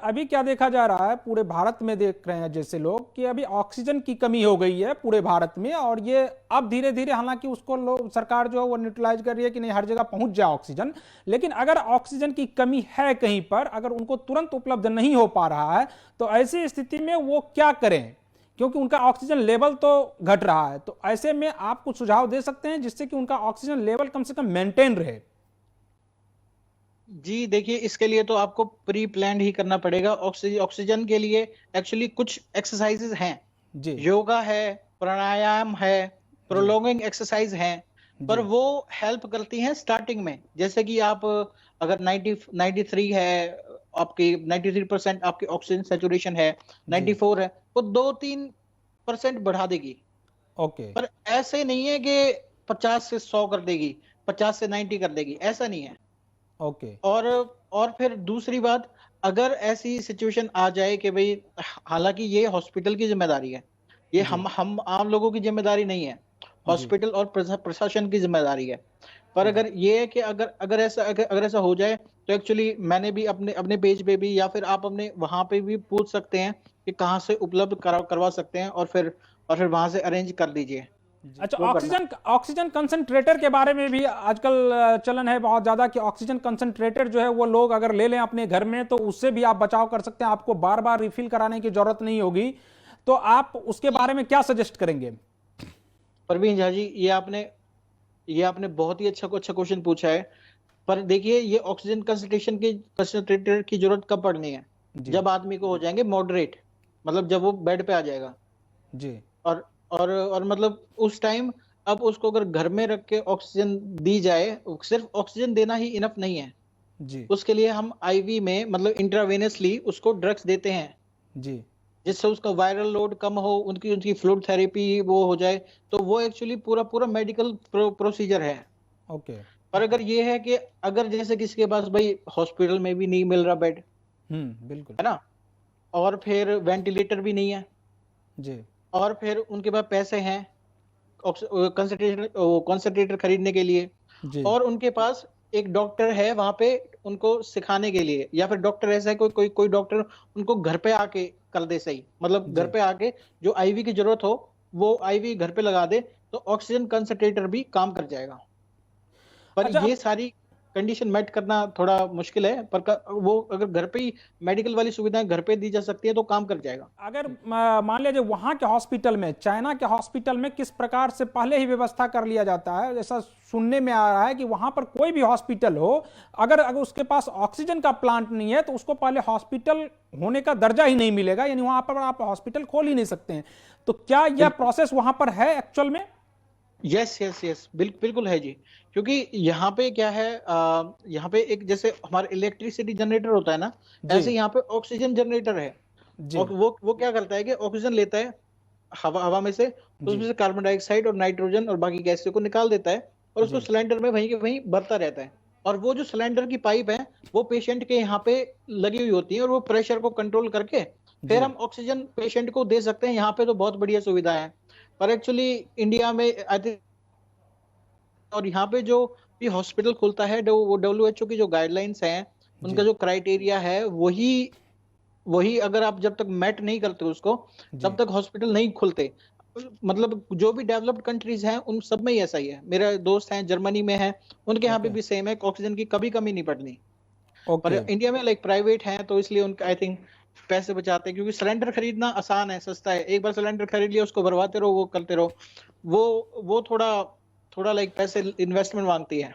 अभी क्या देखा जा रहा है, पूरे भारत में देख रहे हैं जैसे लोग कि अभी ऑक्सीजन की कमी हो गई है पूरे भारत में, और ये अब धीरे धीरे, हालांकि उसको लोग, सरकार जो है वो न्यूट्रलाइज कर रही है कि नहीं हर जगह पहुंच जाए ऑक्सीजन, लेकिन अगर ऑक्सीजन की कमी है कहीं पर, अगर उनको तुरंत उपलब्ध नहीं हो पा रहा है, तो ऐसी स्थिति में वो क्या करें, क्योंकि उनका ऑक्सीजन लेवल तो घट रहा है। तो ऐसे में आप कुछ सुझाव दे सकते हैं जिससे कि उनका ऑक्सीजन लेवल कम से कम मेंटेन रहे? जी देखिए, इसके लिए तो आपको प्री प्लान ही करना पड़ेगा। ऑक्सीजन के लिए एक्चुअली कुछ एक्सरसाइजेज हैं, जी योगा है, प्राणायाम है, जी प्रोलॉन्गिंग एक्सरसाइज हैं, पर जी वो हेल्प करती हैं स्टार्टिंग में। जैसे कि आप अगर 93 है आपकी, 93% आपकी ऑक्सीजन सेचुरेशन है, जी 94 है, वो 2-3% बढ़ा देगी। ओके पर ऐसे नहीं है कि 50 से 100 कर देगी, 50 से 90 कर देगी, ऐसा नहीं है। ओके और फिर दूसरी बात, अगर ऐसी सिचुएशन आ जाए कि भाई, हालांकि ये हॉस्पिटल की जिम्मेदारी है, ये जी हम आम लोगों की जिम्मेदारी नहीं है, जी हॉस्पिटल और प्रशासन की जिम्मेदारी है। पर जी अगर ये है कि अगर ऐसा हो जाए, तो एक्चुअली मैंने भी अपने अपने पेज पे भी, या फिर आप अपने वहां पे भी पूछ सकते हैं कि कहाँ से उपलब्ध करवा सकते हैं, और फिर वहां से अरेंज कर दीजिए। अच्छा, वो करना। ऑक्सीजन ऑक्सीजन कंसंट्रेटर के बारे में भी आजकल चलन है बहुत ज्यादा कि ऑक्सीजन कंसंट्रेटर जो है वो लोग अगर ले लें अपने घर में तो उससे भी आप बचाव कर सकते हैं, आपको बार बार रिफिल कराने की जरूरत नहीं होगी। तो आप उसके बारे में क्या सजेस्ट करेंगे? परवीन झा जी, ये आपने बहुत ही अच्छा क्वेश्चन पूछा है। पर देखिए, ये ऑक्सीजन कंसंट्रेटर की जरूरत कब पड़नी है? जी जब आदमी को हो जाएंगे मॉडरेट, मतलब जब वो बेड पे आ जाएगा। जी और मतलब उस टाइम, अब उसको अगर घर में रख के ऑक्सीजन दी जाए, सिर्फ ऑक्सीजन देना ही इनफ नहीं है। जी उसके लिए हम आईवी में, मतलब इंट्रावेनसली उसको ड्रग्स देते हैं, जी जिससे उसका वायरल लोड कम हो, उनकी उनकी फ्लूइड थेरेपी वो हो जाए। तो वो एक्चुअली पूरा पूरा मेडिकल प्रोसीजर है। ओके पर अगर ये है कि अगर जैसे किसी के पास भाई हॉस्पिटल में भी नहीं मिल रहा बेड, बिल्कुल है ना, और फिर वेंटिलेटर भी नहीं है, जी और फिर उनके पास पैसे हैं कंसंट्रेटर खरीदने के लिए, जी और उनके पास एक डॉक्टर है वहां पे उनको सिखाने के लिए, या फिर डॉक्टर ऐसा है, कोई डॉक्टर उनको घर पे आके कर दे सही, मतलब घर जी पे आके जो आईवी की जरूरत हो वो आईवी घर पे लगा दे, तो ऑक्सीजन कंसंट्रेटर भी काम कर जाएगा। पर अच्छा ये सारी कंडीशन मेट करना थोड़ा मुश्किल है, पर वो अगर घर पे ही मेडिकल वाली सुविधाएं घर पे दी जा सकती है तो काम कर जाएगा। अगर मान लीजिए वहां के हॉस्पिटल में, चाइना के हॉस्पिटल में किस प्रकार से पहले ही व्यवस्था कर लिया जाता है, जैसा सुनने में आ रहा है कि वहां पर कोई भी हॉस्पिटल हो, अगर अगर उसके पास ऑक्सीजन का प्लांट नहीं है तो उसको पहले हॉस्पिटल होने का दर्जा ही नहीं मिलेगा, यानी वहां पर आप हॉस्पिटल खोल ही नहीं सकते हैं। तो क्या यह बिल्कुल, प्रोसेस वहां पर है एक्चुअल में? यस यस यस, बिल्कुल है जी। क्योंकि यहाँ पे क्या है, यहाँ पे एक जैसे हमारा इलेक्ट्रिसिटी जनरेटर होता है ना, जी ऐसे यहाँ पे ऑक्सीजन जनरेटर है। जी और वो क्या करता है कि ऑक्सीजन लेता है हवा में से, तो जी उसमें से कार्बन डाइऑक्साइड और नाइट्रोजन और बाकी गैसें को निकाल देता है, और उसको जी सिलेंडर में वहीं के वहीं भरता रहता है। और वो जो सिलेंडर की पाइप है, वो पेशेंट के यहाँ पे लगी हुई होती है, और वो प्रेशर को कंट्रोल करके फिर जी हम ऑक्सीजन पेशेंट को दे सकते हैं। यहाँ पे तो बहुत बढ़िया सुविधा है। पर एक्चुअली इंडिया में आई थिंक, और यहाँ पे जो भी हॉस्पिटल खुलता है, वो WHO की जो गाइडलाइंस हैं, उनका जी जो क्राइटेरिया है, वही वही अगर आप जब तक मैट नहीं करते उसको, तब जी तक हॉस्पिटल नहीं खुलते। मतलब जो भी डेवलप्ड कंट्रीज हैं उन सब में ही ऐसा ही है। मेरे दोस्त हैं जर्मनी में हैं, उनके यहाँ पे ओके भी सेम है, ऑक्सीजन की कभी कमी नहीं पड़नी। पर ओके इंडिया में लाइक प्राइवेट है, तो इसलिए उनका आई थिंक पैसे बचाते हैं, क्योंकि सिलेंडर खरीदना आसान है, सस्ता है। एक बार सिलेंडर खरीद लिया, उसको भरवाते रहो, वो करते रहो। वो थोड़ा थोड़ा लाइक पैसे इन्वेस्टमेंट मांगती है।